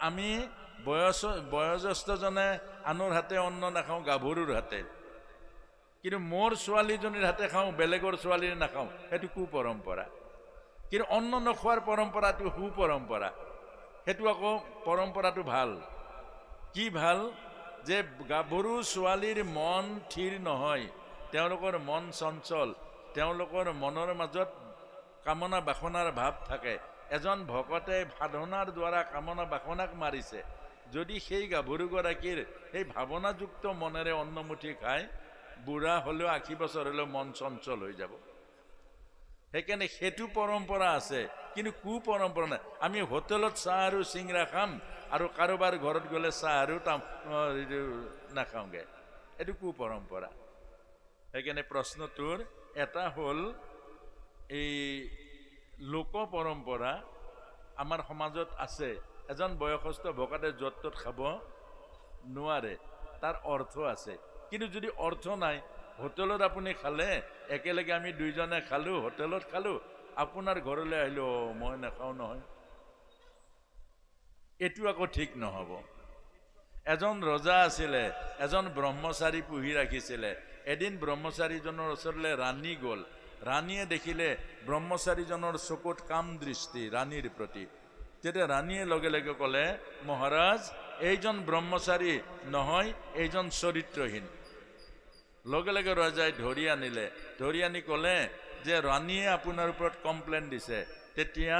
আমি বয়োজ্যেষ্ঠজনে আনৰ হাতে অন্ন নাখাওঁ গাভৰুৰ হাতে, কিন্তু মোৰ ছোৱালীজনীৰ হাতে খাওঁ, বেলেগৰ ছোৱালীৰ নাখাওঁ, সেইটো কুপৰম্পৰা। কিন্তু অন্ন নোখোৱাৰ পৰম্পৰাটো সুপৰম্পৰা। সেইটো আকৌ পৰম্পৰাটো ভাল। কি ভাল? যে গাভৰু ছোৱালীৰ মন থিৰ নহয়, তেওঁলোকৰ মন চঞ্চল, তেওঁলোকৰ মনৰ মাজত কামনা বাসনাৰ ভাৱ থাকে। এজন ভকতে সাধনাৰ দ্বাৰা কামনা বাসনাক মাৰিছে, যদি সেই গাভৰুগৰাকীৰ সেই ভাৱনাযুক্ত মনেৰে অন্নমুঠি খায়, বুঢ়া হ'লেও 80 বছৰ হ'লেও মন চঞ্চল হৈ যাব। সেইকাৰণে সেইটো পৰম্পৰা আছে, কিন্তু কুপৰম্পৰা নাই। আমি হোটেলত চাহ আৰু চিংৰা খাম আৰু কাৰোবাৰ ঘৰত গ'লে চাহ আৰু নাখাওঁগে, এইটো কুপৰম্পৰা। সেইকাৰণে প্ৰশ্নটোৰ এটা হ'ল এই লোক পৰম্পৰা আমাৰ সমাজত আছে। এজন বয়সস্থ ভকতে য'ত ত'ত খাব নোৱাৰে, তাৰ অৰ্থ আছে। কিন্তু যদি অৰ্থ নাই, হোটেলত আপুনি খালে, একেলগে আমি দুইজনে খালোঁ, হোটেলত খালোঁ, আপোনাৰ ঘৰলৈ আহিলোঁ, মই নাখাওঁ নহয়, এইটো আকৌ ঠিক নহ'ব। এজন ৰজা আছিলে, এজন ব্ৰহ্মচাৰী পুহি ৰাখিছিলে। এদিন ব্ৰহ্মচাৰীজনৰ ওচৰলৈ ৰাণী গ'ল। ৰাণীয়ে দেখিলে ব্ৰহ্মচাৰীজনৰ চকুত কাম দৃষ্টি ৰাণীৰ প্ৰতি। তেতিয়া ৰাণীয়ে লগে লগে ক'লে, মহাৰাজ, এইজন ব্ৰহ্মচাৰী নহয়, এইজন চৰিত্ৰহীন। লগে লগে ৰজাই ধৰি আনিলে, ধৰি আনি ক'লে যে ৰাণীয়ে আপোনাৰ ওপৰত কমপ্লেইন দিছে। তেতিয়া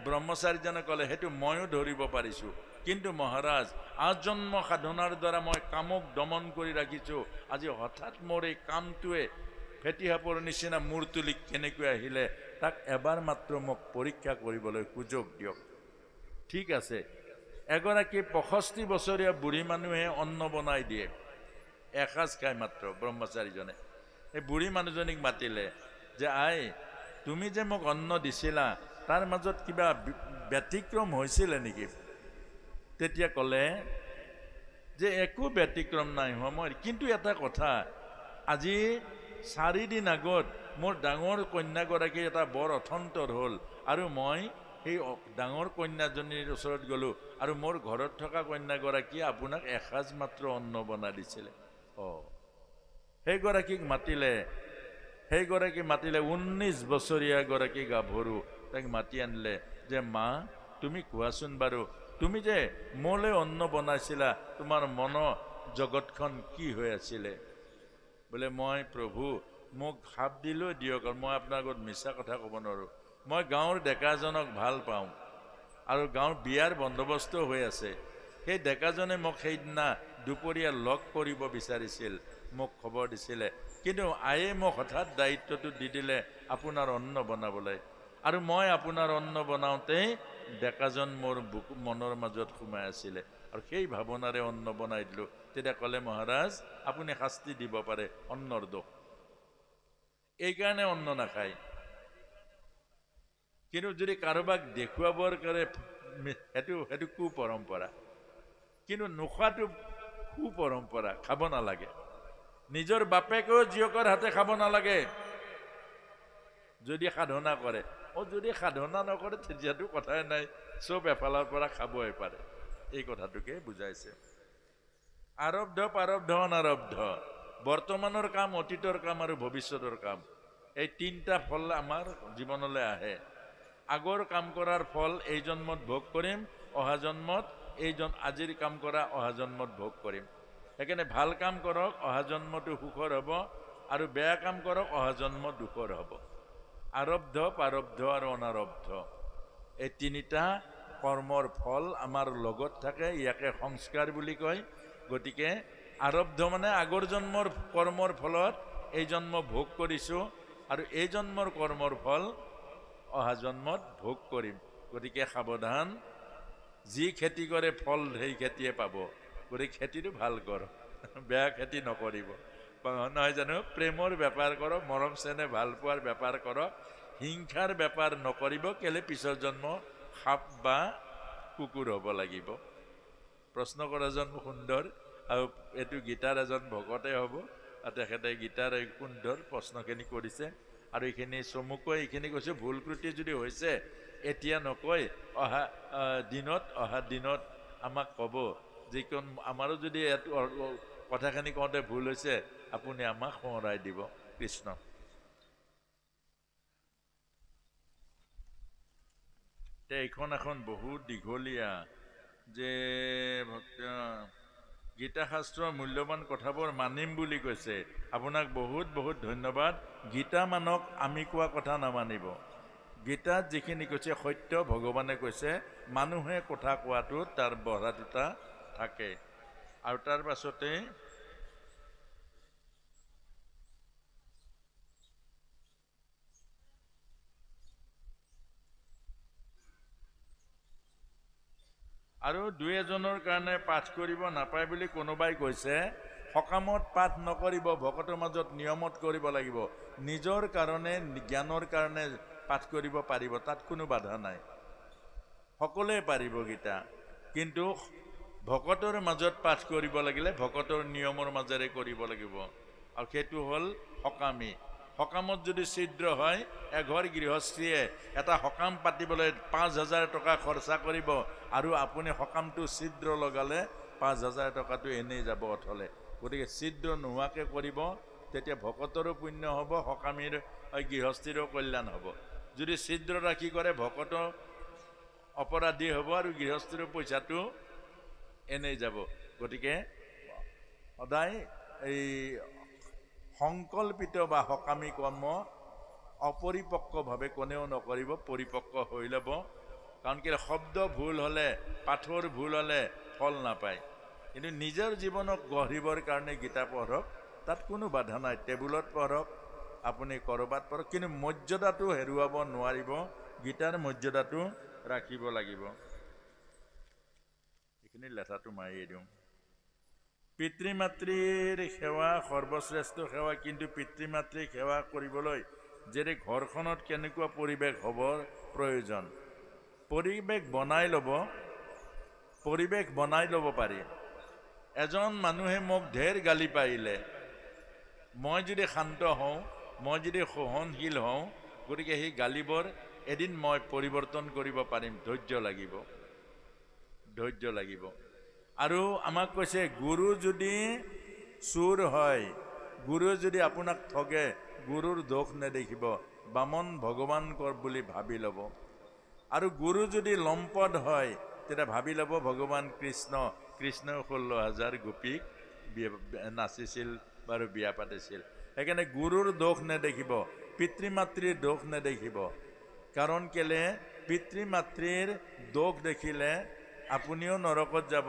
ব্ৰহ্মচাৰীজনে ক'লে, সেইটো ময়ো ধৰিব পাৰিছোঁ, কিন্তু মহাৰাজ, আজন্ম সাধনাৰ দ্বাৰা মই কামক দমন কৰি ৰাখিছোঁ, আজি হঠাৎ মোৰ এই কামটোৱে ফেটিসাপৰ নিচিনা মূৰ তুলি কেনেকৈ আহিলে, তাক এবাৰ মাত্ৰ মোক পৰীক্ষা কৰিবলৈ সুযোগ দিয়ক। ঠিক আছে। এগৰাকী 65 বছৰীয়া বুঢ়ী মানুহে অন্ন বনাই দিয়ে, এসাঁজ খাই মাত্ৰ। ব্ৰহ্মচাৰীজনে এই বুঢ়ী মানুহজনীক মাতিলে যে, আই, তুমি যে মোক অন্ন দিছিলা, তাৰ মাজত কিবা ব্যতিক্ৰম হৈছিলে নেকি? তেতিয়া ক'লে যে একো ব্যতিক্ৰম নাই হোৱা, মই কিন্তু এটা কথা, আজি 4 দিন আগত মোৰ ডাঙৰ কন্যাগৰাকীৰ এটা বৰ অথন্তৰ হ'ল, আৰু মই সেই ডাঙৰ কন্যাজনীৰ ওচৰত গ'লোঁ, আৰু মোৰ ঘৰত থকা কন্যাগৰাকীয়ে আপোনাক এসাঁজ মাত্ৰ অন্ন বনাই দিছিলে। সেইগৰাকীক মাতিলে, 19 বছৰীয়া গৰাকী গাভৰু, তাক মাতি আনিলে যে, মা, তুমি কোৱাচোন বাৰু, তুমি যে মোলৈ অন্ন বনাইছিলা, তোমাৰ মন জগতখন কি হৈ আছিলে? বোলে, মই প্ৰভু, মোক সাপ দিলেও দিয়ক, মই আপোনাৰ আগত মিছা কথা ক'ব নোৱাৰোঁ। মই গাঁৱৰ ডেকাজনক ভাল পাওঁ, আৰু গাঁৱৰ বিয়াৰ বন্দোবস্ত হৈ আছে। সেই ডেকাজনে মোক সেইদিনা দুপৰীয়া লগ কৰিব বিচাৰিছিল, মোক খবৰ দিছিলে, কিন্তু আয়ে মোক হঠাৎ দায়িত্বটো দি দিলে আপোনাৰ অন্ন বনাবলৈ, আৰু মই আপোনাৰ অন্ন বনাওঁতেই ডেকাজন মোৰ মনৰ মাজত সোমাই আছিলে, আৰু সেই ভাৱনাৰে অন্ন বনাই দিলোঁ। তেতিয়া ক'লে, মহাৰাজ, আপুনি শাস্তি দিব পাৰে, অন্নৰ দোষ, এইকাৰণে অন্ন নাখায়। কিন্তু যদি কাৰোবাক দেখুৱাবৰ কাৰণে সেইটো কুপৰম্পৰা, কিন্তু নোখোৱাটো কুপৰম্পৰা, খাব নালাগে। নিজৰ বাপেকেও জীয়েকৰ হাতে খাব নালাগে যদি সাধনা কৰে। যদি সাধনা নকৰে তেতিয়াতো কথাই নাই, চব এফালৰ পৰা খাবই পাৰে। এই কথাটোকে বুজাইছে। আৰব্ধ, প্ৰাৰব্ধ, অনাৰব্ধ, বৰ্তমানৰ কাম, অতীতৰ কাম আৰু ভৱিষ্যতৰ কাম, এই 3টা ফল আমাৰ জীৱনলৈ আহে। আগৰ কাম কৰাৰ ফল এই জন্মত ভোগ কৰিম, অহা জন্মত আজিৰ কাম কৰা অহা জন্মত ভোগ কৰিম। সেইকাৰণে ভাল কাম কৰক, অহা জন্মটো সুখৰ হ'ব, আৰু বেয়া কাম কৰক, অহা জন্ম দুখৰ হ'ব। আৰব্ধ, প্ৰাৰব্ধ আৰু অনাৰব্ধ, এই 3টা কৰ্মৰ ফল আমাৰ লগত থাকে, ইয়াকে সংস্কাৰ বুলি কয়। গতিকে আৰব্ধ মানে আগৰ জন্মৰ কৰ্মৰ ফলত এই জন্ম ভোগ কৰিছোঁ, আৰু এই জন্মৰ কৰ্মৰ ফল অহা জন্মত ভোগ কৰিম। গতিকে সাৱধান, যি খেতি কৰে ফল সেই খেতিয়ে পাব। গতিকে খেতিটো ভাল কৰক, বেয়া খেতি নকৰিব, নহয় জানো? প্ৰেমৰ বেপাৰ কৰক, মৰম চেনেহ ভাল পোৱাৰ বেপাৰ কৰক, হিংসাৰ বেপাৰ নকৰিব, কেলে পিছৰ জন্ম সাপ বা কুকুৰ হ'ব লাগিব। প্ৰশ্ন কৰাজন সুন্দৰ, আৰু এইটো গীতাৰ এজন ভকতে হ'ব, আৰু তেখেতে গীতাৰ সুন্দৰ প্ৰশ্নখিনি কৰিছে, আৰু এইখিনি চমুকৈ এইখিনি কৈছোঁ। ভুল ত্ৰুটি যদি হৈছে এতিয়া নকয়, অহা দিনত আমাক ক'ব যিকণ আমাৰো যদি কথাখিনি কওঁতে ভুল হৈছে আপুনি আমাক সোঁৱৰাই দিব। কৃষ্ণ। এইখন এখন বহুত দীঘলীয়া যে গীতা শাস্ত্ৰৰ মূল্যৱান কথাবোৰ মানিম বুলি কৈছে। আপোনাক বহুত বহুত ধন্যবাদ। গীতা মানক আমি কোৱা কথা নামানিব। গীতাত যিখিনি কৈছে সত্য ভগৱানে কৈছে, মানুহে কথা কোৱাটো তাৰ বঢ়া দুটা থাকে। আৰু তাৰ পাছতে আৰু দুই এজনৰ কাৰণে পাঠ কৰিব নাপায় বুলি কোনোবাই কৈছে। সকামত পাঠ নকৰিব, ভকতৰ মাজত নিয়মত কৰিব লাগিব। নিজৰ কাৰণে জ্ঞানৰ কাৰণে পাঠ কৰিব পাৰিব, তাত কোনো বাধা নাই, সকলোৱে পাৰিব গীতা। কিন্তু ভকতৰ মাজত পাঠ কৰিব লাগিলে ভকতৰ নিয়মৰ মাজেৰে কৰিব লাগিব। আৰু সেইটো হ'ল সকামী। সকামত যদি ছিদ্ৰ হয়, এঘৰ গৃহস্থীয়ে এটা সকাম পাতিবলৈ 5,000 টকা খৰচা কৰিব আৰু আপুনি সকামটো ছিদ্ৰ লগালে 5,000 টকাটো এনেই যাব অথলে। গতিকে ছিদ্ৰ নোহোৱাকৈ কৰিব, তেতিয়া ভকতৰো পুণ্য হ'ব, সকামীৰ গৃহস্থীৰো কল্যাণ হ'ব। যদি ছিদ্ৰ ৰাখি কৰে ভকত অপৰাধী হ'ব আৰু গৃহস্থীৰ পইচাটো এনেই যাব। গতিকে সদায় এই সংকল্পিত বা সকামী কৰ্ম অপৰিপক্কভাৱে কোনেও নকৰিব, পৰিপক্ক হৈ ল'ব। কাৰণ কি শব্দ ভুল হ'লে, পাঠৰ ভুল হ'লে ফল নাপায়। কিন্তু নিজৰ জীৱনক গঢ়িবৰ কাৰণে গীতা পঢ়ক, তাত কোনো বাধা নাই। টেবুলত পঢ়ক, আপুনি ক'ৰবাত পঢ়ক, কিন্তু মৰ্যাদাটো হেৰুৱাব নোৱাৰিব। গীতাৰ মৰ্যাদাটো ৰাখিব লাগিব। এইখিনি লেঠাটো মাৰিয়ে দিওঁ। পিতৃ মাতৃৰ সেৱা সৰ্বশ্ৰেষ্ঠ সেৱা, কিন্তু পিতৃ মাতৃক সেৱা কৰিবলৈ যেনে ঘৰখনত কেনেকুৱা পৰিৱেশ হ'ব প্ৰয়োজন। পৰিৱেশ বনাই ল'ব পাৰি। এজন মানুহে মোক ঢেৰ গালি পাৰিলে, মই যদি শান্ত হওঁ, মই যদি সহনশীল হওঁ, গতিকে সেই গালিবোৰ এদিন মই পৰিৱৰ্তন কৰিব পাৰিম। ধৈৰ্য লাগিব, ধৈৰ্য লাগিব। আৰু আমাক কৈছে গুৰু যদি চোৰ হয়, গুৰুৱে যদি আপোনাক ঠগে, গুৰুৰ দোষ নেদেখিব, বামন ভগৱান কৰ বুলি ভাবি ল'ব। আৰু গুৰু যদি লম্পট হয়, তেতিয়া ভাবি ল'ব ভগৱান কৃষ্ণ। কৃষ্ণই 16,000 গোপীক নাচিছিল বাৰু বিয়া পাতিছিল। সেইকাৰণে গুৰুৰ দোষ নেদেখিব, পিতৃ মাতৃৰ দোষ নেদেখিব। কাৰণ কেলে পিতৃ মাতৃৰ দোষ দেখিলে আপুনিও নৰকত যাব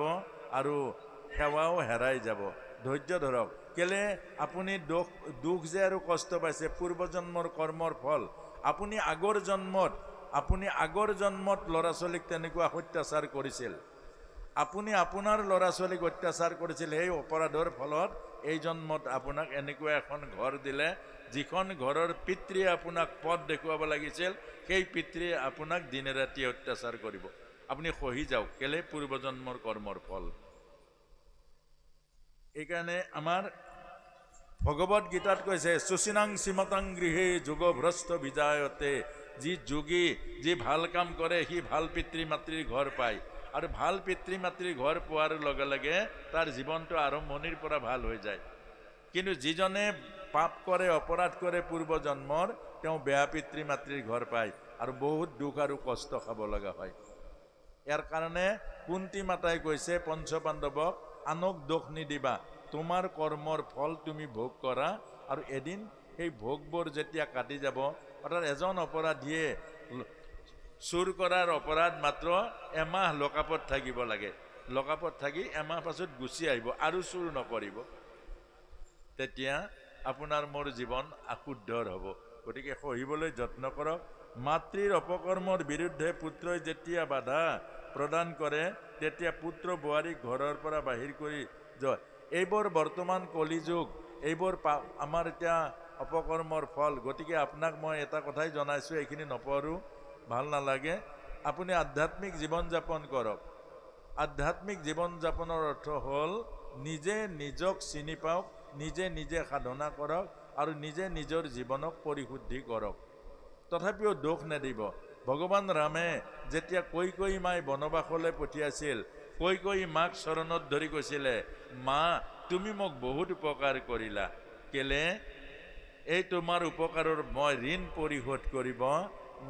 আৰু সেৱাও হেৰাই যাব। ধৈৰ্য ধৰক। কেলে আপুনি দুখ যে আৰু কষ্ট পাইছে পূৰ্বজন্মৰ কৰ্মৰ ফল। আপুনি আগৰ জন্মত ল'ৰা ছোৱালীক তেনেকুৱা অত্যাচাৰ কৰিছিল, আপুনি আপোনাৰ ল'ৰা ছোৱালীক অত্যাচাৰ কৰিছিল। সেই অপৰাধৰ ফলত এই জন্মত আপোনাক এনেকুৱা এখন ঘৰ দিলে, যিখন ঘৰৰ পিতৃয়ে আপোনাক পথ দেখুৱাব লাগিছিল, সেই পিতৃয়ে আপোনাক দিনে ৰাতি অত্যাচাৰ কৰিব। আপুনি সহি যাওক, কেলে পূৰ্বজন্মৰ কৰ্মৰ ফল। এইকাৰণে আমাৰ ভগৱত গীতাত কৈছে সুচিনাং শ্ৰীমতাং গৃহে যোগভ্ৰষ্ট বিজায়তে। যি যোগী, যি ভাল কাম কৰে, সি ভাল পিতৃ মাতৃৰ ঘৰ পায়। আৰু ভাল পিতৃ মাতৃৰ ঘৰ পোৱাৰ লগে লগে তাৰ জীৱনটো আৰম্ভণিৰ পৰা ভাল হৈ যায়। কিন্তু যিজনে পাপ কৰে, অপৰাধ কৰে পূৰ্বজন্মৰ, তেওঁ বেয়া পিতৃ মাতৃৰ ঘৰ পায় আৰু বহুত দুখ আৰু কষ্ট খাব লগা হয়। ইয়াৰ কাৰণে কুন্তি মাতাই কৈছে পঞ্চপাণ্ডৱক, আনক দোষ নিদিবা, তোমাৰ কৰ্মৰ ফল তুমি ভোগ কৰা। আৰু এদিন সেই ভোগবোৰ যেতিয়া কাটি যাব, অৰ্থাৎ এজন অপৰাধীয়ে চুৰ কৰাৰ অপৰাধ মাত্ৰ এমাহ লকাপত থাকিব লাগে। লকাপত থাকি এমাহ পাছত গুচি আহিব আৰু চুৰ নকৰিব। তেতিয়া আপোনাৰ মোৰ জীৱন আশুদ্ধৰ হ'ব। গতিকে সহিবলৈ যত্ন কৰক। মাতৃৰ অপকৰ্মৰ বিৰুদ্ধে পুত্ৰই যেতিয়া বাধা প্ৰদান কৰে, তেতিয়া পুত্ৰ বোৱাৰীক ঘৰৰ পৰা বাহিৰ কৰি যায়। এইবোৰ বৰ্তমান কলিযুগ, এইবোৰ আমাৰ এতিয়া অপকৰ্মৰ ফল। গতিকে আপোনাক মই এটা কথাই জনাইছোঁ, এইখিনি নপঢ়োঁ, ভাল নালাগে। আপুনি আধ্যাত্মিক জীৱন যাপন কৰক। আধ্যাত্মিক জীৱন যাপনৰ অৰ্থ হ'ল নিজে নিজক চিনি পাওক, নিজে সাধনা কৰক আৰু নিজে নিজৰ জীৱনক পৰিশুদ্ধি কৰক। তথাপিও দোষ নেদিব। ভগৱান ৰামে যেতিয়া কৈকেয়ী মাই বনবাসলৈ পঠিয়াইছিল, কৈ মাক চৰণত ধৰি কৈছিলে, মা তুমি মোক বহুত উপকাৰ কৰিলা, কেলে এই তোমাৰ উপকাৰৰ মই ঋণ পৰিশোধ কৰিব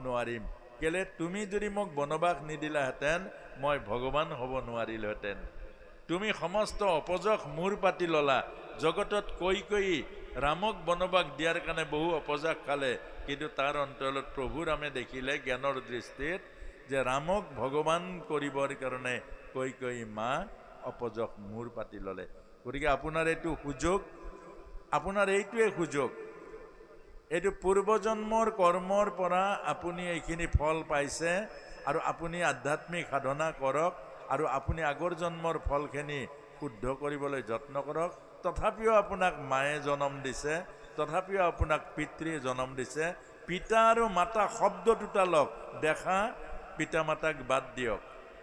নোৱাৰিম, কেলে তুমি যদি মোক বনবাস নিদিলাহেঁতেন মই ভগৱান হ'ব নোৱাৰিলোহেঁতেন। তুমি সমস্ত অপযশ মূৰ পাতি ললা। জগতত কৈ ৰামক বনবাস দিয়াৰ কাৰণে বহু অপযশ খালে, কিন্তু তাৰ অন্তৰত প্ৰভু ৰামে দেখিলে জ্ঞানৰ দৃষ্টিত যে ৰামক ভগৱান কৰিবৰ কাৰণে কৈ মা অপযশ মূৰ পাতি ললে। গতিকে আপোনাৰ এইটো সুযোগ, আপোনাৰ এইটোৱে সুযোগ, এইটো পূৰ্বজন্মৰ কৰ্মৰ পৰা আপুনি এইখিনি ফল পাইছে, আৰু আপুনি আধ্যাত্মিক সাধনা কৰক, আৰু আপুনি আগৰ জন্মৰ ফলখিনি শুদ্ধ কৰিবলৈ যত্ন কৰক। তথাপিও আপোনাক মায়ে জন্ম দিছে, তথাপিও আপোনাক পিতৃয়ে জন্ম দিছে। পিতা আৰু মাতা শব্দ দুটা লওক, দেখা পিতা মাতাক বাদ দিয়ক,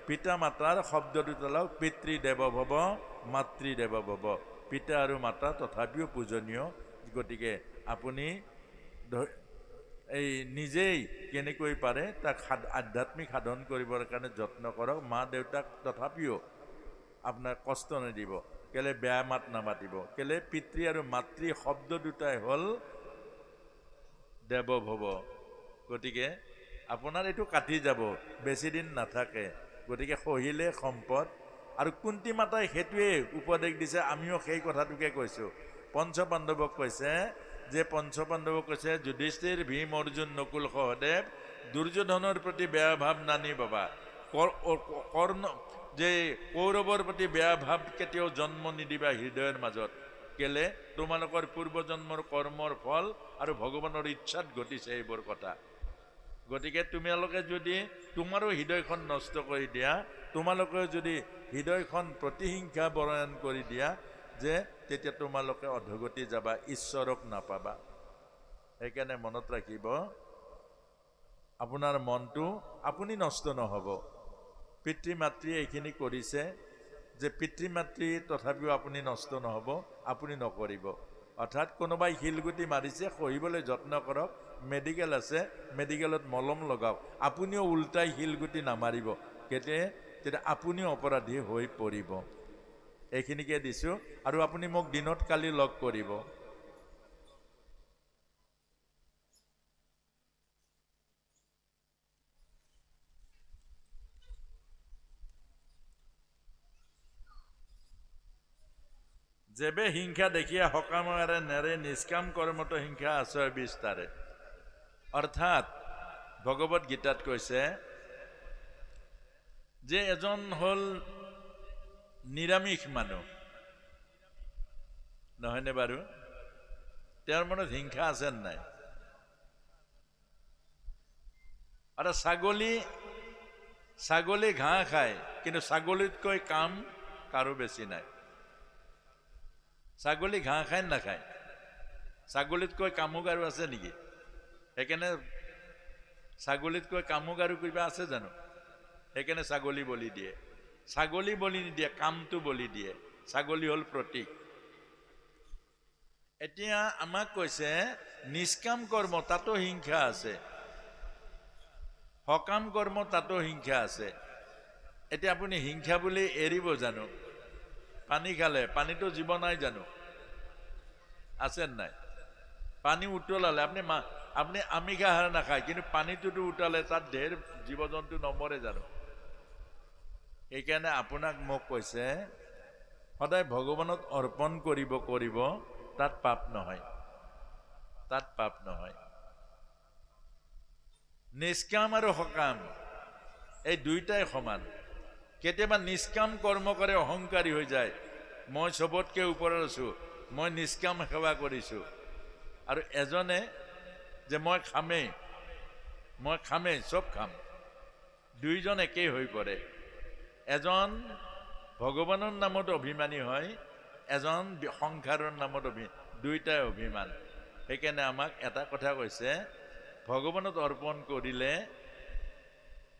পিতা মাতাৰ শব্দ দুটা লওক, পিতৃদেৱ ভৱ মাতৃদেৱ ভৱ। পিতা আৰু মাতা তথাপিও পূজনীয়। গতিকে আপুনি এই নিজেই কেনেকৈ পাৰে তাক আধ্যাত্মিক সাধন কৰিবৰ কাৰণে যত্ন কৰক। মা দেউতাক তথাপিও আপোনাৰ কষ্ট নিদিব, কেলে বেয়া মাত নামাতিব, কেলে পিতৃ আৰু মাতৃ শব্দ দুটাই হ'ল দেৱ ভৱ। গতিকে আপোনাৰ এইটো কাটি যাব, বেছি দিন নাথাকে। গতিকে সহিলে সম্পদ। আৰু কুন্তি মাতাই সেইটোৱে উপদেশ দিছে, আমিও সেই কথাটোকে কৈছোঁ। পঞ্চপাণ্ডৱক কৈছে যে, পঞ্চপাণ্ডৱক কৈছে যুধিষ্ঠিৰ ভীম অৰ্জুন নকুল সহদেৱ, দুৰ্যোধনৰ প্ৰতি বেয়া ভাৱ নানি বাবা, কৰ্ণ যে কৌৰৱৰ প্ৰতি বেয়া ভাৱ কেতিয়াও জন্ম নিদিবা হৃদয়ৰ মাজত, কেলে তোমালোকৰ পূৰ্বজন্মৰ কৰ্মৰ ফল আৰু ভগৱানৰ ইচ্ছাত ঘটিছে এইবোৰ কথা। গতিকে তোমালোকে যদি তোমাৰো হৃদয়খন নষ্ট কৰি দিয়া, তোমালোকে যদি হৃদয়খন প্ৰতিহিংসা বৰণ কৰি দিয়া, যে তেতিয়া তোমালোকে অধগতি যাবা, ঈশ্বৰক নাপাবা। সেইকাৰণে মনত ৰাখিব, আপোনাৰ মনটো আপুনি নষ্ট নহ'ব। পিতৃ মাতৃয়ে এইখিনি কৰিছে যে পিতৃ মাতৃ তথাপিও আপুনি নষ্ট নহ'ব, আপুনি নকৰিব। অৰ্থাৎ কোনোবাই শিলগুটি মাৰিছে, সহিবলৈ যত্ন কৰক। মেডিকেল আছে, মেডিকেলত মলম লগাওক। আপুনিও উল্টাই শিলগুটি নামাৰিব, তেতিয়া আপুনিও অপৰাধী হৈ পৰিব। এইখিনিকে দিছোঁ, আৰু আপুনি মোক দিনত কালি লগ কৰিব। যেবে হিংসা দেখিয়া সকামৰে নেৰে, নিষ্কাম কৰ্মতো হিংসা আশ্ৰয় বিস্তাৰে। অৰ্থাৎ ভগৱত গীতাত কৈছে যে এজন হ'ল নিৰামিষ মানুহ, নহয়নে বাৰু? তেওঁৰ মনত হিংসা আছে নাই? আৰু ছাগলী ঘাঁহ খায়, কিন্তু ছাগলীতকৈ কাম কাৰো বেছি নাই। ছাগলী ঘাঁহ খায় নাখায়? ছাগলীতকৈ কামুক আৰু আছে নেকি? সেইকাৰণে ছাগলীতকৈ কামুক আৰু কিবা আছে জানো? সেইকাৰণে ছাগলী বলি দিয়ে। ছাগলী বলি নিদিয়ে, কামটো বলি দিয়ে। ছাগলী হ'ল প্ৰতীক। এতিয়া আমাক কৈছে নিষ্কাম কৰ্ম, তাতো হিংসা আছে। সকাম কৰ্ম, তাতো হিংসা আছে। এতিয়া আপুনি হিংসা বুলি এৰিব জানো? পানী খালে, পানীটো জীৱ নাই জানো? আছে নাই? পানী উতলালে আপুনি আমিষা আহাৰ নাখায়, কিন্তু পানীটোতো উতালে, তাত ঢেৰ জীৱ জন্তু নমৰে জানো? সেইকাৰণে আপোনাক মোক কৈছে সদায় ভগৱানক অৰ্পণ কৰিব, তাত পাপ নহয়, তাত পাপ নহয়। নিষ্কাম আৰু সকাম এই দুইটাই সমান। কেতিয়াবা নিষ্কাম কৰ্ম কৰে অহংকাৰী হৈ যায়, মই চবতকৈ ওপৰত আছোঁ, মই নিষ্কাম সেৱা কৰিছোঁ। আৰু এজনে যে মই খামেই চব খাম, দুইজন একেই হৈ পৰে। এজন ভগৱানৰ নামত অভিমানী হয়, এজন সংসাৰৰ নামত দুইটাই অভিমান। সেইকাৰণে আমাক এটা কথা কৈছে, ভগৱানত অৰ্পণ কৰিলে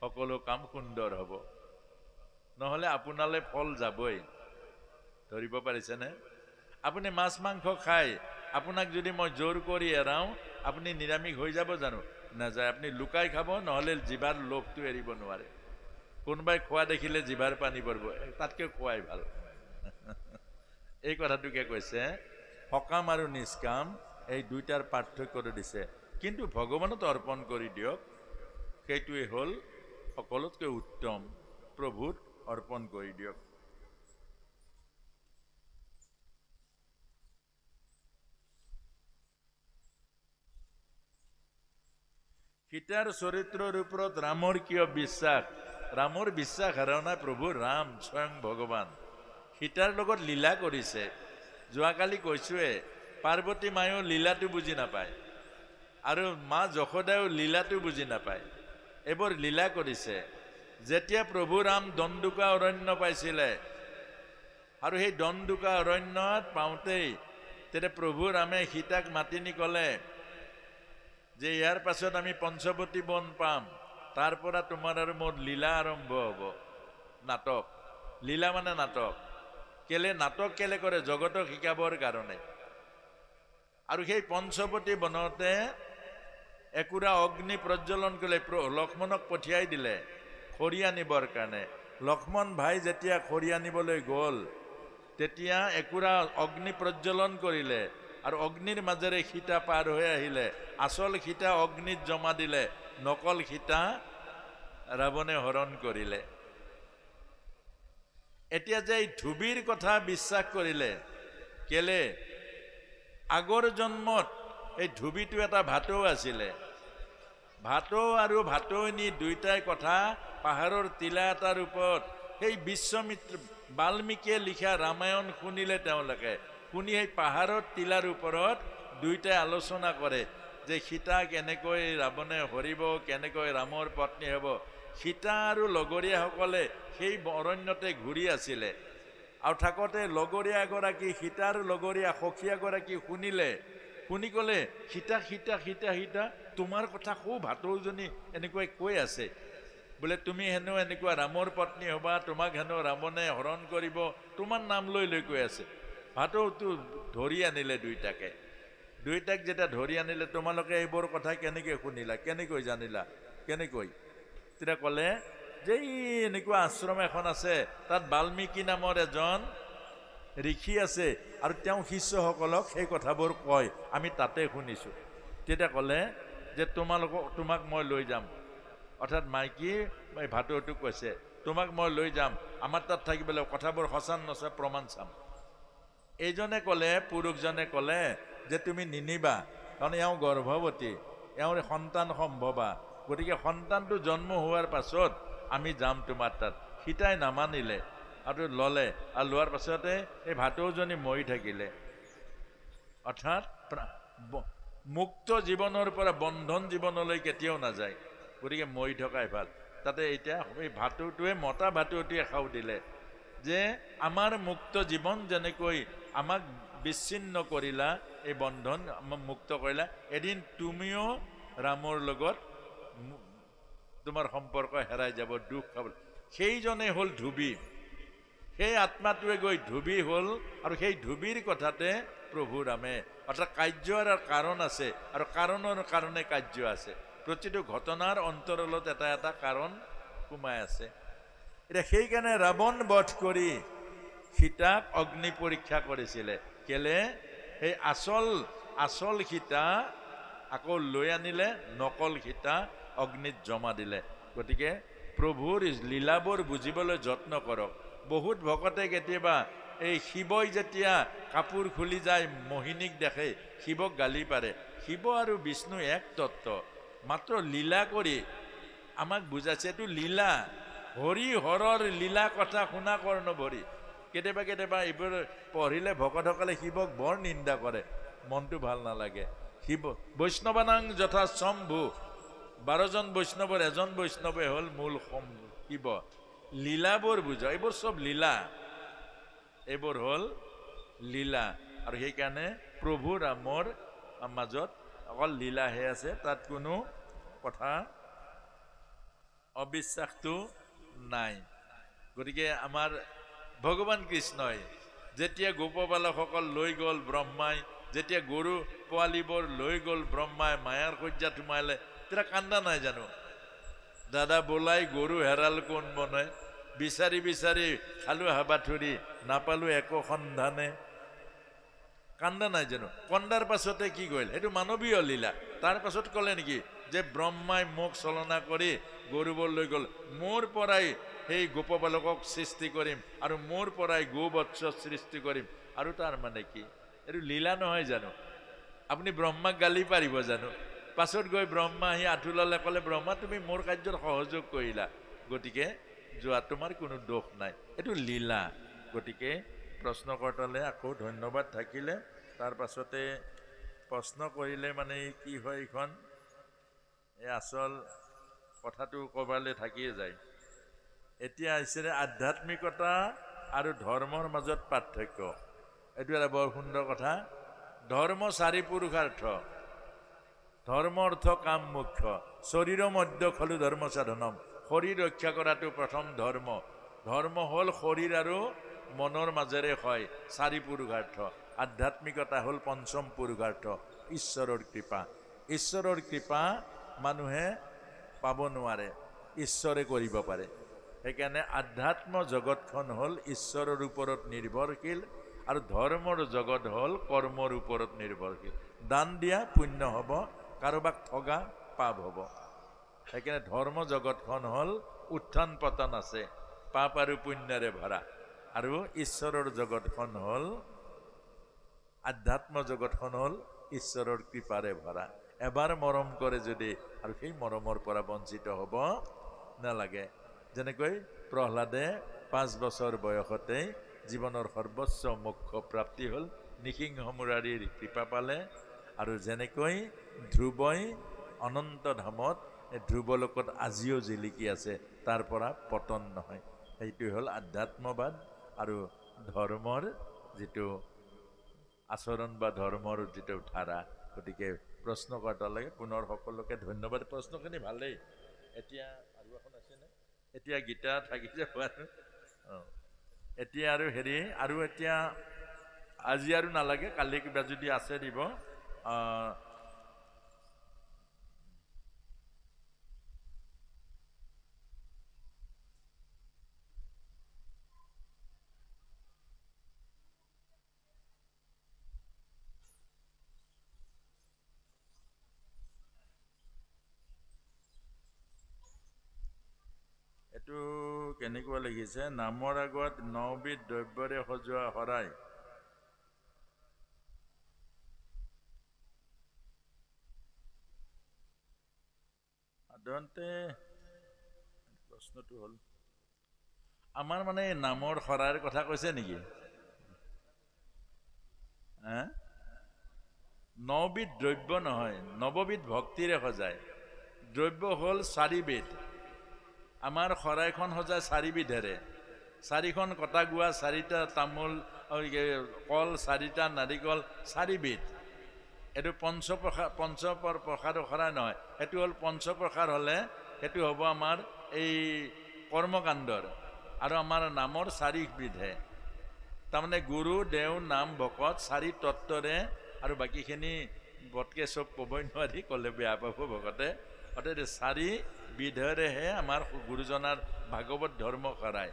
সকলো কাম সুন্দৰ হ'ব, নহ'লে আপোনালৈ ফল যাবই। ধৰিব পাৰিছেনে? আপুনি মাছ মাংস খায়, আপোনাক যদি মই জোৰ কৰি এৰাওঁ, আপুনি নিৰামিষ হৈ যাব জানো? নাযায়। আপুনি লুকাই খাব, নহ'লে জিভাৰ লোভটো এৰিব নোৱাৰে। কোনোবাই খোৱা দেখিলে জিভাৰ পানী পৰিব, তাতকৈ খোৱাই ভাল। এই কথাটোকে কৈছে, সকাম আৰু নিষ্কাম এই দুইটাৰ পাৰ্থক্যটো দিছে। কিন্তু ভগৱানত অৰ্পণ কৰি দিয়ক, সেইটোৱে হ'ল সকলোতকৈ উত্তম। প্ৰভুত অৰ্পণ কৰি দিয়ক। সীতাৰ চৰিত্ৰৰ ওপৰত ৰামৰ কিয় বিশ্বাস? ৰামৰ বিশ্বাস হাৰা নাই। প্ৰভু ৰাম স্বয়ং ভগৱান সীতাৰ লগত লীলা কৰিছে। যোৱাকালি কৈছোৱে, পাৰ্বতী মায়েও লীলাটো বুজি নাপায় আৰু মা যশোদায়ো লীলাটো বুজি নাপায়। এইবোৰ লীলা কৰিছে। যেতিয়া প্ৰভু ৰাম দণ্ডুকা অৰণ্য পাইছিলে আৰু সেই দণ্ডুকা অৰণ্যত পাওঁতেই তেতিয়া প্ৰভু ৰামে সীতাক মাতি নি ক'লে যে ইয়াৰ পাছত আমি পঞ্চৱতী বন পাম, তাৰ পৰা তোমাৰ আৰু মোৰ লীলা আৰম্ভ হ'ব। নাটক, লীলা মানে নাটক। কেলে নাটক কেলে কৰে? জগতক শিকাবৰ কাৰণে। আৰু সেই পঞ্চৱতী বনতে একুৰা অগ্নি প্ৰজ্বলন কৰিলে, লক্ষ্মণক পঠিয়াই দিলে খৰি আনিবৰ কাৰণে। লক্ষ্মণ ভাই যেতিয়া খৰি আনিবলৈ গ'ল, তেতিয়া একুৰা অগ্নি প্ৰজ্বলন কৰিলে আৰু অগ্নিৰ মাজেৰে সীতা পাৰ হৈ আহিলে। আচল সীতা অগ্নিত জমা দিলে, নকল সীতা ৰাৱণে হৰণ কৰিলে। এতিয়া যে এই ধুবিৰ কথা বিশ্বাস কৰিলে, কেলে? আগৰ জন্মত এই ধুবিটো এটা ভাটৌ আছিলে। ভাটৌ আৰু ভাটৌনী দুইটাই কথা পাহাৰৰ টিলা এটাৰ ওপৰত সেই বিশ্বমিত্ৰ বাল্মীকিয়ে লিখা ৰামায়ণ শুনিলে। তেওঁলোকে শুনি সেই পাহাৰৰ টিলাৰ ওপৰত দুইটাই আলোচনা কৰে যে সীতা কেনেকৈ ৰাৱণে হৰিব, কেনেকৈ ৰামৰ পত্নী হ'ব। সীতা আৰু লগৰীয়াসকলে সেই অৰণ্যতে ঘূৰি আছিলে আৰু থাকোঁতে লগৰীয়া এগৰাকী, সীতাৰ লগৰীয়া সখীয়াগৰাকী শুনিলে। শুনি ক'লে, সীতা সীতা সীতা সীতা, তোমাৰ কথা খুব ভাটৌজনী এনেকৈ কৈ আছে বোলে, তুমি হেনো এনেকুৱা ৰামৰ পত্নী হ'বা, তোমাক হেনো ৰাৱণে হৰণ কৰিব, তোমাৰ নাম লৈ লৈ কৈ আছে। ভাটৌটো ধৰি আনিলে দুইটাকে। দুইটাক যেতিয়া ধৰি আনিলে, তোমালোকে এইবোৰ কথা কেনেকৈ শুনিলা, কেনেকৈ জানিলা, কেনেকৈ? তেতিয়া ক'লে যে এনেকুৱা আশ্ৰম এখন আছে, তাত বাল্মীকি নামৰ এজন ঋষি আছে আৰু তেওঁ শিষ্যসকলক সেই কথাবোৰ কয়, আমি তাতে শুনিছোঁ। তেতিয়া ক'লে যে তোমাক মই লৈ যাম। অৰ্থাৎ মাইকী ভাটৌটোক কৈছে, তোমাক মই লৈ যাম, আমাৰ তাত থাকিবলৈ কথাবোৰ সঁচা নচা প্ৰমাণ চাম। এইজনে ক'লে, পুৰুষজনে ক'লে যে তুমি নিনিবা, কাৰণ এওঁ গৰ্ভৱতী, এওঁৰ সন্তান সম্ভৱা, গতিকে সন্তানটো জন্ম হোৱাৰ পাছত আমি যাম তোমাৰ তাত। সীতাই নামানিলে আৰু ল'লে, আৰু লোৱাৰ পাছতে এই ভাটৌজনী মৰি থাকিলে। অৰ্থাৎ মুক্ত জীৱনৰ পৰা বন্ধন জীৱনলৈ কেতিয়াও নাযায়, গতিকে মৰি থকাই ভাল। তাতে এতিয়া এই ভাটৌটোৱে, মতা ভাটৌটোৱে খাও দিলে যে আমাৰ মুক্ত জীৱন যেনেকৈ আমাক বিচ্ছিন্ন কৰিলা, এই বন্ধন আমাক মুক্ত কৰিলা, এদিন তুমিও ৰামৰ লগত তোমাৰ সম্পৰ্ক হেৰাই যাব, দুখ খাব। সেইজনে হ'ল ধুবি। সেই আত্মাটোৱে গৈ ধুবি হ'ল আৰু সেই ধুবিৰ কথাতে প্ৰভু ৰামে, অৰ্থাৎ কাৰ্যৰ কাৰণ আছে আৰু কাৰণৰ কাৰণে কাৰ্য আছে। প্ৰতিটো ঘটনাৰ অন্তৰালত এটা এটা কাৰণ সোমাই আছে। এতিয়া সেইকাৰণে ৰাৱণ বধ কৰি সীতাক অগ্নি পৰীক্ষা কৰিছিলে। কেলে? সেই আচল সীতা আকৌ লৈ আনিলে, নকল সীতা অগ্নিত জমা দিলে। গতিকে প্ৰভুৰ লীলাবোৰ বুজিবলৈ যত্ন কৰক। বহুত ভকতে কেতিয়াবা এই শিৱই যেতিয়া কাপোৰ খুলি যায় মোহিনীক দেখে, শিৱক গালি পাৰে। শিৱ আৰু বিষ্ণু এক তত্ত্ব, মাত্ৰ লীলা কৰি আমাক বুজাইছে। এইটো লীলা, হৰি হৰৰ লীলা কথা শুনা কৰ্ণ ভৰি। কেতিয়াবা এইবোৰ পঢ়িলে ভকতসকলে শিৱক বৰ নিন্দা কৰে, মনটো ভাল নালাগে। শিৱ বৈষ্ণৱানাং যথা শম্ভু, 12জন বৈষ্ণৱৰ এজন বৈষ্ণৱে হ'ল মূল শিৱ। লীলাবোৰ বুজা, এইবোৰ চব লীলা, এইবোৰ হ'ল লীলা। আৰু সেইকাৰণে প্ৰভু ৰামৰ মাজত অকল লীলাহে আছে, তাত কোনো কথা অবিশ্বাসটো নাই। গতিকে আমাৰ ভগৱান কৃষ্ণই যেতিয়া গোপবালকসকল লৈ গ'ল ব্ৰহ্মাই, যেতিয়া গৰু পোৱালিবোৰ লৈ গ'ল ব্ৰহ্মাই, মায়াৰ শয্যাত সোমালে, তেতিয়া কান্দা নাই জানো? দাদা বোলাই গৰু হেৰাল কোন মনে, বিচাৰি বিচাৰি খালো হাবাথুৰি, নাপালো একো সন্ধানে। কান্দা নাই জানো? কন্দাৰ পাছতে কি কৰিল? সেইটো মানৱীয় লীলা। তাৰ পাছত ক'লে নেকি যে ব্ৰহ্মাই মোক চলনা কৰি গৰুবোৰ লৈ গ'ল, মোৰ পৰাই সেই গোপবালকক সৃষ্টি কৰিম আৰু মোৰ পৰাই গোবৎস সৃষ্টি কৰিম। আৰু তাৰ মানে কি? এইটো লীলা নহয় জানো? আপুনি ব্ৰহ্মাক গালি পাৰিব জানো? পাছত গৈ ব্ৰহ্মা আহি আঁঠু ল'লে, ক'লে ব্ৰহ্মা তুমি মোৰ কাৰ্যত সহযোগ কৰিলা, গতিকে যোৱা, তোমাৰ কোনো দোষ নাই। এইটো লীলা। গতিকে প্ৰশ্নকৰ্তালে আকৌ ধন্যবাদ থাকিলে। তাৰ পাছতে প্ৰশ্ন কৰিলে মানে কি হয়, এইখন এই আচল কথাটো ক'বালে থাকিয়ে যায়। এতিয়া আহিছে আধ্যাত্মিকতা আৰু ধৰ্মৰ মাজত পাৰ্থক্য। এইটো এটা বৰ সুন্দৰ কথা। ধৰ্ম 4 পুৰুষাৰ্থ, ধৰ্ম অৰ্থ কাম মুখ্য, শৰীৰ মধ্য খলু ধৰ্ম সাধনম। শৰীৰ ৰক্ষা কৰাটো প্ৰথম ধৰ্ম। ধৰ্ম হ'ল শৰীৰ আৰু মনৰ মাজেৰে হয় 4 পুৰুষাৰ্থ। আধ্যাত্মিকতা হ'ল 5ম পুৰুষাৰ্থ, ঈশ্বৰৰ কৃপা। ঈশ্বৰৰ কৃপা মানুহে পাব নোৱাৰে, ঈশ্বৰে কৰিব পাৰে। সেইকাৰণে আধ্যাত্ম জগতখন হ'ল ঈশ্বৰৰ ওপৰত নিৰ্ভৰশীল আৰু ধৰ্মৰ জগত হ'ল কৰ্মৰ ওপৰত নিৰ্ভৰশীল। দান দিয়া পুণ্য হ'ব, কাৰোবাক ঠগা পাপ হ'ব। সেইকাৰণে ধৰ্ম জগতখন হ'ল উত্থান পতন আছে, পাপ আৰু পুণ্যৰে ভৰা। আৰু ঈশ্বৰৰ জগতখন হ'ল, আধ্যাত্ম জগতখন হ'ল ঈশ্বৰৰ কৃপাৰে ভৰা। এবাৰ মৰম কৰে যদি, আৰু সেই মৰমৰ পৰা বঞ্চিত হ'ব নালাগে। যেনেকৈ প্ৰহ্লাদে 5 বছৰ বয়সতেই জীৱনৰ সৰ্বোচ্চ মোক্ষ প্ৰাপ্তি হ'ল, নিসিংহ মুৰাৰীৰ কৃপা পালে। আৰু যেনেকৈ ধ্ৰুৱই অনন্ত ধামত, ধ্ৰুৱলোকত আজিও জিলিকি আছে, তাৰ পৰা পতন নহয়। সেইটোৱে হ'ল আধ্যাত্মবাদ আৰু ধৰ্মৰ যিটো আচৰণ বা ধৰ্মৰ যিটো ধাৰা। গতিকে প্ৰশ্নকৰ্তালৈ পুনৰ সকলোকে ধন্যবাদ। প্ৰশ্নখিনি ভালেই। এতিয়া আৰু এখন আছেনে? এতিয়া গীতা থাকিছে বাৰু। এতিয়া আৰু হেৰি, আৰু এতিয়া আজি আৰু নালাগে, কালি কিবা যদি আছে দিব। এইটো কেনেকুৱা লিখিছে? নামৰ আগত 9 বিধ দ্ৰব্যৰে সজোৱা শৰাই। সাধাৰণতে প্ৰশ্নটো হ'ল, আমাৰ মানে নামৰ শৰাইৰ কথা কৈছে নেকি? 9 বিধ দ্ৰব্য নহয়, 9 বিধ ভক্তিৰে সজায়। দ্ৰব্য হ'ল 4 বিধ। আমাৰ শৰাইখন সজায় 4 বিধেৰে। 4খন কটা গুৱা, 4টা তামোল, কল, 4টা নাৰিকল, 4 বিধ। এইটো পঞ্চপ্ৰসাদ শৰাই নহয়, সেইটো হ'ল পঞ্চপ্ৰসাদ। হ'লে সেইটো হ'ব আমাৰ এই কৰ্মকাণ্ডৰ। আৰু আমাৰ নামৰ 4 বিধে, তাৰমানে গুৰু, দেও, নাম, ভকত 4 তত্ত্বৰে। আৰু বাকীখিনি বটকে চব ক'বই নোৱাৰি, ক'লে বেয়া পাব ভকতে। অৰ্থাৎ 4 বিধেৰেহে আমাৰ গুৰুজনাৰ ভাগৱত ধৰ্ম শৰাই।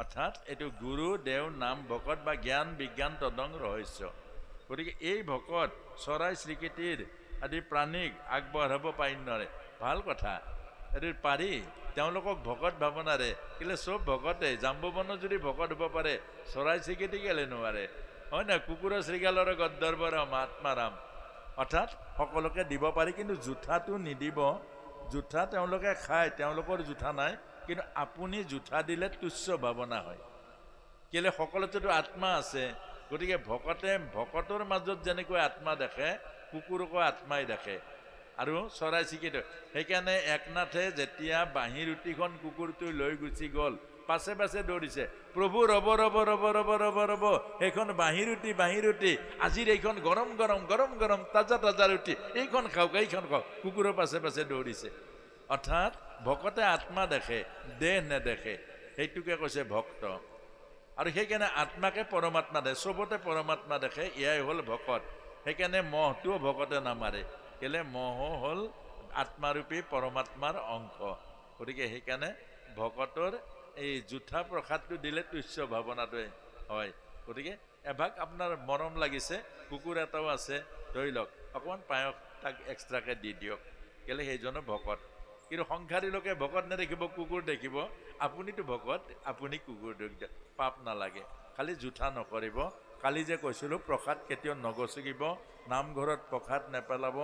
অৰ্থাৎ এইটো গুৰু, দেও, নাম, ভকত বা জ্ঞান বিজ্ঞান তদং ৰহস্য। গতিকে এই ভকত চৰাই চিৰিকটিৰ আদি প্ৰাণীক আগবঢ়াব পাৰি নোৱাৰে। ভাল কথা, এইটো পাৰি। তেওঁলোকক ভকত ভাৱনাৰে, কেলে চব ভকতে, জাম্বুবন যদি ভকত হ'ব পাৰে, চৰাই চিৰিকটি কেলে নোৱাৰে? হয় না? কুকুৰ শৃগালৰ গদ্ধৰ্বৰ আত্মাৰাম। অৰ্থাৎ সকলোকে দিব পাৰি, কিন্তু জুঠাটো নিদিব। জুঠা তেওঁলোকে খায়, তেওঁলোকৰ জুঠা নাই। কিন্তু আপুনি জুঠা দিলে তুচ্ছ ভাৱনা হয়। কেলে? সকলোতেতো আত্মা আছে। গতিকে ভকতে ভকতৰ মাজত যেনেকৈ আত্মা দেখে, কুকুৰকো আত্মাই দেখে আৰু চৰাই চিৰিকটি। সেইকাৰণে একনাথে যেতিয়া বাঁহী ৰুটিখন কুকুৰটো লৈ গুচি গ'ল, পাছে পাছে দৌৰিছে, প্ৰভু ৰ'ব ৰ'ব ৰ'ব ৰ'ব ৰ'ব ৰ'ব, সেইখন বাঁহী ৰুটি, আজিৰ এইখন গৰম গৰম গৰম গৰম তাজা তাজা ৰুটি, এইখন খাওক এইখন খাওক। কুকুৰৰ পাছে পাছে দৌৰিছে। অৰ্থাৎ ভকতে আত্মা দেখে, দেহ নেদেখে। সেইটোকে কৈছে ভক্ত। আৰু সেইকাৰণে আত্মাকে পৰমাত্মা দেখে, চবতে পৰমাত্মা দেখে। এয়াই হ'ল ভকত। সেইকাৰণে মহটোও ভকতে নামাৰে, কেলে? মহো হ'ল আত্মাৰূপী পৰমাত্মাৰ অংশ। গতিকে সেইকাৰণে ভকতৰ এই জুঠা প্ৰসাদটো দিলে তুচ্ছ ভাৱনাটোৱে হয়। গতিকে এভাগ আপোনাৰ মৰম লাগিছে, কুকুৰ এটাও আছে, ধৰি লওক অকণমান পায়স তাক এক্সট্ৰাকৈ দি দিয়ক, কেলে সেইজনো ভকত। কিন্তু সংসাৰী লোকে ভকত নেদেখিব, কুকুৰ দেখিব, আপুনিতো ভকত, আপুনি কুকুৰ দিয়ক, পাপ নালাগে, খালি জুঠা নকৰিব। কালি যে কৈছিলোঁ প্ৰসাদ কেতিয়াও নগছকিব, নামঘৰত প্ৰসাদ নেপেলাব,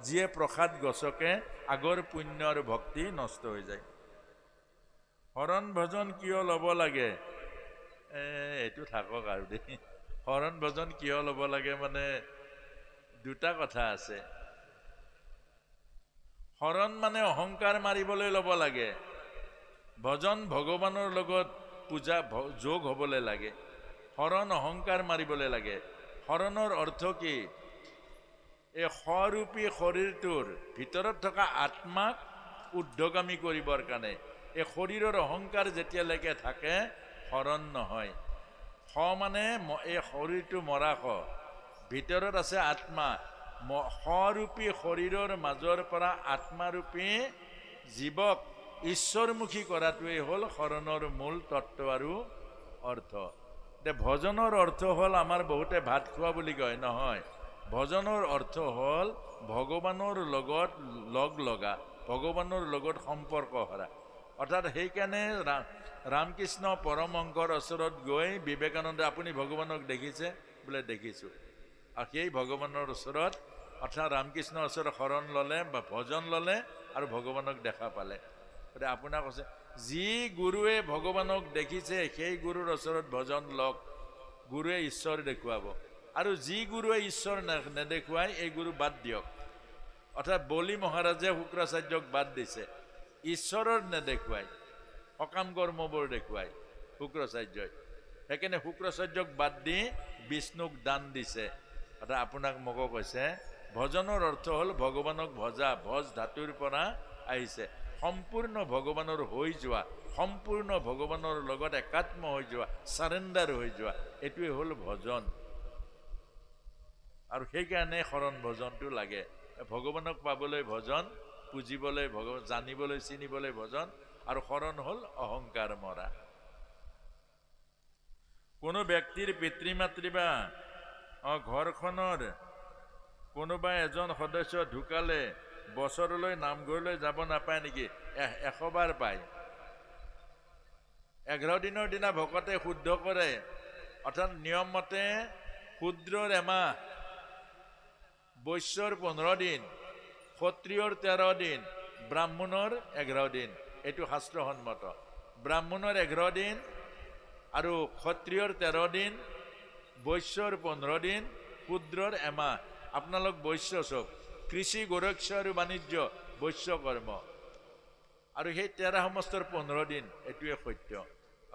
যিয়ে প্ৰসাদ গছকে আগৰ পুণ্য আৰু ভক্তি নষ্ট হৈ যায়। শৰণ ভজন কিয় ল'ব লাগে? এইটো থাকক আৰু দেই। শৰণ ভজন কিয় ল'ব লাগে মানে দুটা কথা আছে। শৰণ মানে অহংকাৰ মাৰিবলৈ ল'ব লাগে, ভজন ভগৱানৰ লগত পূজা যোগ হ'বলৈ লাগে। শৰণ অহংকাৰ মাৰিবলৈ লাগে। শৰণৰ অৰ্থ কি? এই স্বৰূপী শৰীৰটোৰ ভিতৰত থকা আত্মাক ঊৰ্ধ্বগামী কৰিবৰ কাৰণে। এই শৰীৰৰ অহংকাৰ যেতিয়ালৈকে থাকে শৰণ নহয়। মানে এই শৰীৰটো মৰা ভিতৰত আছে আত্মা, স্বৰূপী শৰীৰৰ মাজৰ পৰা আত্মাৰূপী জীৱক ঈশ্বৰমুখী কৰাটোৱেই হ'ল শৰণৰ মূল তত্ত্ব আৰু অৰ্থ। ভজনৰ অৰ্থ হ'ল আমাৰ বহুতে ভাত খোৱা বুলি কয়, নহয়। ভজনৰ অৰ্থ হ'ল ভগৱানৰ লগত লগ লগা, ভগৱানৰ লগত সম্পৰ্ক কৰা। অৰ্থাৎ সেইকাৰণে ৰামকৃষ্ণ পৰমহংসৰ ওচৰত গৈ বিবেকানন্দে আপুনি ভগৱানক দেখিছে? বোলে দেখিছোঁ। আৰু সেই ভগৱানৰ ওচৰত অৰ্থাৎ ৰামকৃষ্ণৰ ওচৰত শৰণ ল'লে বা ভজন ল'লে আৰু ভগৱানক দেখা পালে। গতিকে আপোনাক কৈছে যি গুৰুৱে ভগৱানক দেখিছে সেই গুৰুৰ ওচৰত ভজন লওক, গুৰুৱে ঈশ্বৰ দেখুৱাব। আৰু যি গুৰুৱে ঈশ্বৰ নেদেখুৱাই এই গুৰু বাদ দিয়ক। অৰ্থাৎ বলি মহাৰাজে শুক্ৰাচাৰ্যক বাদ দিছে, ঈশ্বৰৰ নেদেখুৱাই, সকাম কৰ্মবোৰ দেখুৱাই শুক্ৰাচাৰ্যই। সেইকাৰণে শুক্ৰাচাৰ্যক বাদ দি বিষ্ণুক দান দিছে। অৰ্থাৎ আপোনাক মোকো কৈছে ভজনৰ অৰ্থ হ'ল ভগৱানক ভজা, ভজ ধাতুৰ পৰা আহিছে, সম্পূৰ্ণ ভগৱানৰ হৈ যোৱা, সম্পূৰ্ণ ভগৱানৰ লগত একাত্ম হৈ যোৱা, চাৰেণ্ডাৰ হৈ যোৱা, এইটোৱে হ'ল ভজন। আৰু সেইকাৰণে শৰণ ভজনটো লাগে। ভগৱানক পাবলৈ ভজন, পুজিবলৈ ভগৱান, জানিবলৈ চিনিবলৈ ভজন, আৰু শৰণ হ'ল অহংকাৰ মৰা। কোনো ব্যক্তিৰ পিতৃ মাতৃ বা ঘৰখনৰ কোনোবা এজন সদস্য ঢুকালে বছৰলৈ নামঘৰলৈ যাব নাপায় নেকি? 100 বাৰ পায়। 11 দিনৰ দিনা ভকতে শুদ্ধ কৰে, অৰ্থাৎ নিয়ম মতে শূদ্ৰৰ এমাহ, বৈশ্যৰ 15 দিন, ক্ষত্ৰিয়ৰ 13 দিন, ব্ৰাহ্মণৰ 11 দিন। এইটো শাস্ত্ৰসন্মত। ব্ৰাহ্মণৰ 11 দিন আৰু ক্ষত্ৰিয়ৰ 13 দিন, বৈশ্যৰ 15 দিন, শূদ্ৰৰ এমাহ। আপোনালোক বৈশ্য চব, কৃষি গোৰক্ষ আৰু বাণিজ্য বৈশ্য কৰ্ম, আৰু সেই 13 সমস্তৰ 15 দিন, এইটোৱে সত্য।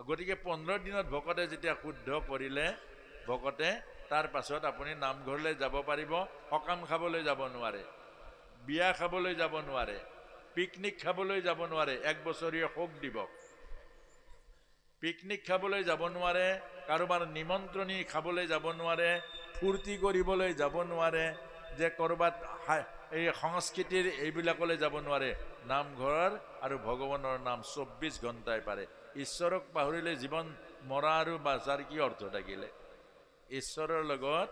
গতিকে 15 দিনত ভকতে যেতিয়া শুদ্ধ কৰিলে ভকতে, তাৰ পাছত আপুনি নামঘৰলৈ যাব পাৰিব, সকাম খাবলৈ যাব নোৱাৰে, বিয়া খাবলৈ যাব নোৱাৰে, পিকনিক খাবলৈ যাব নোৱাৰে, 1 বছৰীয়া শোক দিৱস, পিকনিক খাবলৈ যাব নোৱাৰে, কাৰোবাৰ নিমন্ত্ৰণী খাবলৈ যাব নোৱাৰে, ফূৰ্তি কৰিবলৈ যাব নোৱাৰে, যে ক'ৰবাত এই সংস্কৃতিৰ এইবিলাকলৈ যাব নোৱাৰে। নামঘৰৰ আৰু ভগৱানৰ নাম 24 ঘণ্টাই পাৰে। ঈশ্বৰক পাহৰিলে জীৱন মৰা আৰু বাচাৰ কি অৰ্থ থাকিলে? ঈশ্বৰৰ লগত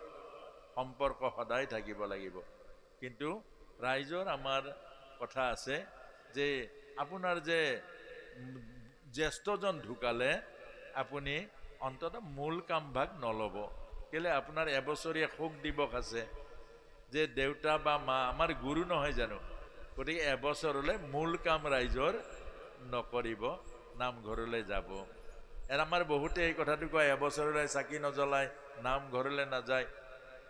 সম্পৰ্ক সদায় থাকিব লাগিব। কিন্তু ৰাইজৰ আমাৰ কথা আছে যে আপোনাৰ যে জ্যেষ্ঠজন ঢুকালে আপুনি অন্তত মূল কামভাগ নল'ব। কেলে? আপোনাৰ এবছৰীয়া শোক দিৱস আছে, যে দেউতা বা মা আমাৰ গুৰু নহয় জানো? গতিকে এবছৰলৈ মূল কাম ৰাইজৰ নকৰিব, নামঘৰলৈ যাব। আমাৰ বহুতে এই কথাটো কয়, এবছৰলৈ চাকি নজ্বলায়, নামঘৰলৈ নাযায়।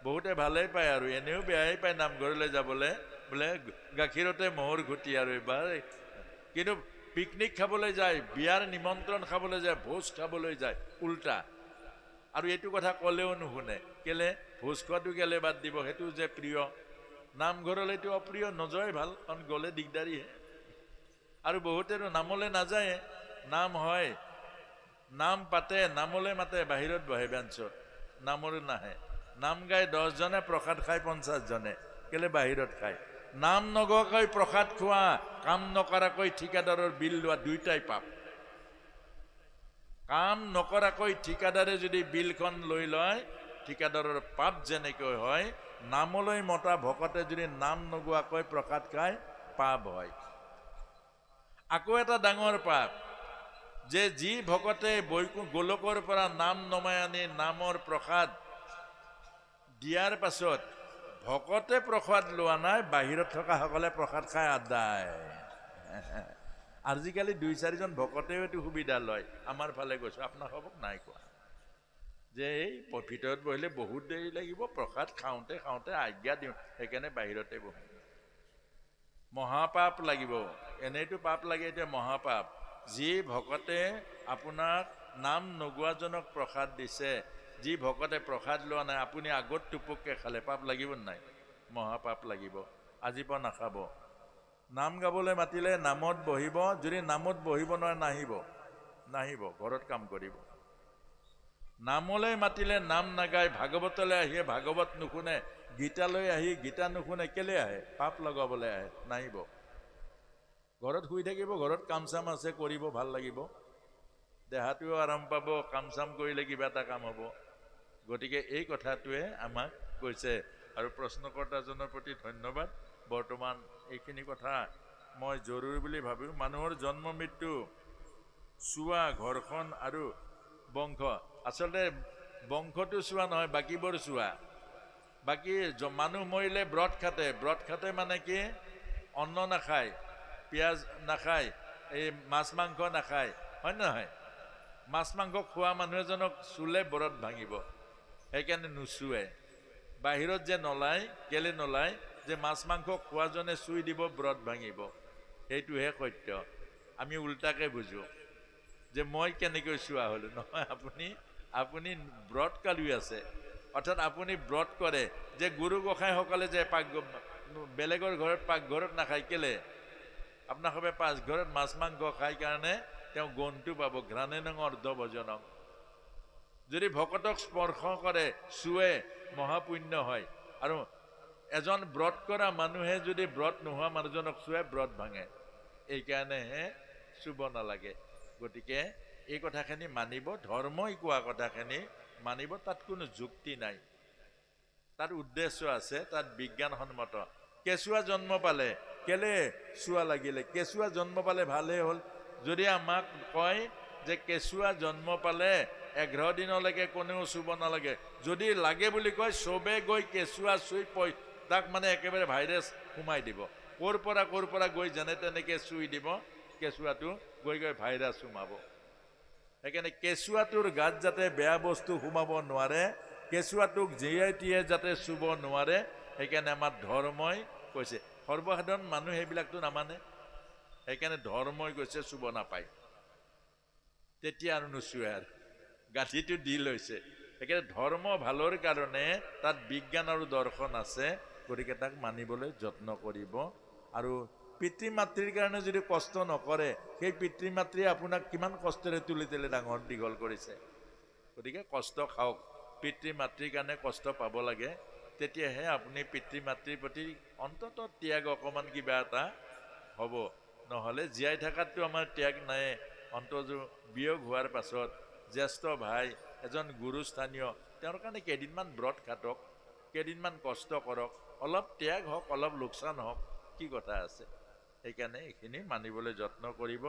বহুতে ভালেই পায় আৰু এনেও বেয়াই পায় নামঘৰলৈ যাবলৈ, বোলে গাখীৰতে মহৰ ঘুটি আৰু এইবাৰ। কিন্তু পিকনিক খাবলৈ যায়, বিয়াৰ নিমন্ত্ৰণ খাবলৈ যায়, ভোজ খাবলৈ যায়, উল্টা। আৰু এইটো কথা ক'লেও নুশুনে। কেলে? ভোজ খোৱাটো কেলে বাদ দিব? সেইটো যে প্ৰিয়। নামঘৰলৈতো অপ্ৰিয়, নযোৱাই ভাল, কাৰণ গ'লে দিগদাৰীহে। আৰু বহুতেতো নামলৈ নাযায়, নাম হয়, নাম পাতে, নামলৈ মাতে, বাহিৰত বহে বেঞ্চত, নামলৈ নাহে। নাম গাই 10 জনে, প্ৰসাদ খায় 50 জনে, কেলে? বাহিৰত খায়। নাম নগোৱাকৈ প্ৰসাদ খোৱা, কাম নকৰাকৈ ঠিকাদাৰৰ বিল লোৱা, দুইটাই পাপ। কাম নকৰাকৈ ঠিকাদাৰে যদি বিলখন লৈ লয়, ঠিকাদাৰৰ পাপ যেনেকৈ হয়, নামলৈ মতা ভকতে যদি নাম নগোৱাকৈ প্ৰসাদ খায়, পাপ হয়। আকৌ এটা ডাঙৰ পাপ, যে যি ভকতে গোলকৰ পৰা নাম নমাই আনি নামৰ প্ৰসাদ দিয়াৰ পাছত ভকতে প্ৰসাদ লোৱা নাই, বাহিৰত থকা সকলে প্ৰসাদ খাই আদায়। আজিকালি 2-4জন ভকতেও এইটো সুবিধা লয়। আমাৰ ফালে গৈছো, আপোনাৰ সবক নাই কোৱা যে এই ভিতৰত বহিলে বহুত দেৰি লাগিব, প্ৰসাদ খাওঁতে খাওঁতে আজ্ঞা দিওঁ, সেইকাৰণে বাহিৰতে বহো। মহাপাপ লাগিব, এনেইতো পাপ লাগে, এতিয়া মহাপাপ। যি ভকতে আপোনাক নাম নগোৱাজনক প্ৰসাদ দিছে, যি ভকতে প্ৰসাদ লোৱা নাই, আপুনি আগত টুপুককে খালে, পাপ লাগিব নাই? মহাপাপ লাগিব। আজিৰ পৰা নাখাব। নাম গাবলৈ মাতিলে নামত বহিব, যদি নামত বহিব নোৱাৰে নাহিব, ঘৰত কাম কৰিব। নামলৈ মাতিলে নাম নাগায়, ভাগৱতলৈ আহি ভাগৱত নুশুনে, গীতালৈ আহি গীতা নুশুনে, কেলে আহে? পাপ লগাবলৈ আহে, নাহিব। ঘৰত শুই থাকিব, ঘৰত কাম চাম আছে, কৰিব, ভাল লাগিব, দেহাটোও আৰাম পাব, কাম চাম কৰিলে কিবা এটা কাম হ'ব। গতিকে এই কথাটোৱে আমাক কৈছে। আৰু প্ৰশ্নকৰ্তাজনৰ প্ৰতি ধন্যবাদ। বৰ্তমান এইখিনি কথা মই জৰুৰী বুলি ভাবোঁ। মানুহৰ জন্ম মৃত্যু, চোৱা, ঘৰখন আৰু বংশ, আচলতে বংশটো চোৱা নহয়, বাকীবোৰ চোৱা। বাকী মানুহ মৰিলে ব্ৰত খাতে মানে কি? অন্ন নাখায়, পিঁয়াজ নাখায়, এই মাছ মাংস নাখায়, হয় নহয়? মাছ মাংস খোৱা মানুহ এজনক চুলে ব্ৰত ভাঙিব, সেইকাৰণে নুচুৱে। বাহিৰত যে নলায়, কেলে নলায়? যে মাছ মাংস খোৱাজনে চুই দিব, ব্ৰত ভাঙিব। সেইটোহে সত্য। আমি উল্টাকে বুজো যে মই কেনেকৈ চোৱা হলো। নহয়, আপুনি ব্ৰত কালি আছে, অৰ্থাৎ আপুনি ব্ৰত কৰে। যে গুৰু গোসাঁইসকলে যে বেলেগৰ ঘৰত পাকঘৰত নাখায়, কেলে? আপোনাৰ সবে পাকঘৰত মাছ মাংস খায় কাৰণে তেওঁ গণটো পাব, ঘ্ৰাণে নং অৰ্ধভজনং। যদি ভকতক স্পৰ্শ কৰে, চুৱে, মহাপুণ্য হয়। আৰু এজন ব্ৰত কৰা মানুহে যদি ব্ৰত নোহোৱা মানুহজনক চুৱে, ব্ৰত ভাঙে। এইকাৰণেহে চুব নালাগে। গতিকে এই কথাখিনি মানিব, ধৰ্মই কোৱা কথাখিনি মানিব। তাত কোনো যুক্তি নাই, তাত উদ্দেশ্য আছে, তাত বিজ্ঞানসন্মত। কেঁচুৱা জন্ম পালে, কেলে চুৱা লাগিলে? কেঁচুৱা জন্ম পালে ভালেই হ'ল। যদি আমাক কয় যে কেঁচুৱা জন্ম পালে 11 দিনলৈকে কোনেও চুব নালাগে, যদি লাগে বুলি কয়, চবে গৈ কেঁচুৱা চুই তাক মানে একেবাৰে ভাইৰাছ সোমাই দিব। ক'ৰ পৰা গৈ যেনে তেনেকে চুই দিব, কেঁচুৱাটো গৈ ভাইৰাছ সোমাব। সেইকাৰণে কেঁচুৱাটোৰ গাত যাতে বেয়া বস্তু সোমাব নোৱাৰে, কেঁচুৱাটোক জীয়াই তীয়ে যাতে চুব নোৱাৰে, সেইকাৰণে আমাৰ ধৰ্মই কৈছে। সৰ্বসাধাৰণ মানুহ সেইবিলাকতো নামানে, সেইকাৰণে ধৰ্মই কৈছে চুব নাপায়। তেতিয়া আৰু নুচুৱে, আৰু গাঁঠিটো দি লৈছে। সেইকাৰণে ধৰ্ম ভালৰ কাৰণে তাত বিজ্ঞান আৰু দৰ্শন আছে। গতিকে তাক মানিবলৈ যত্ন কৰিব। আৰু পিতৃ মাতৃৰ কাৰণে যদি কষ্ট নকৰে, সেই পিতৃ মাতৃয়ে আপোনাক কিমান কষ্টেৰে তুলি ডাঙৰ দীঘল কৰিছে। গতিকে কষ্ট খাওক, পিতৃ মাতৃৰ কাৰণে কষ্ট পাব লাগে, তেতিয়াহে আপুনি পিতৃ মাতৃৰ প্ৰতি অন্তত ত্যাগ অকণমান কিবা এটা হ'ব। নহ'লে জীয়াই থকাততো আমাৰ ত্যাগ নাই। অন্তৰ্জু বিয়োগ হোৱাৰ পাছত জ্যেষ্ঠ ভাই, এজন গুৰুস্থানীয়, তেওঁৰ কাৰণে কেইদিনমান ব্ৰত খাটক, কেইদিনমান কষ্ট কৰক, অলপ ত্যাগ হওক, অলপ লোকচান হওক, কি কথা আছে? সেইকাৰণে এইখিনি মানিবলৈ যত্ন কৰিব।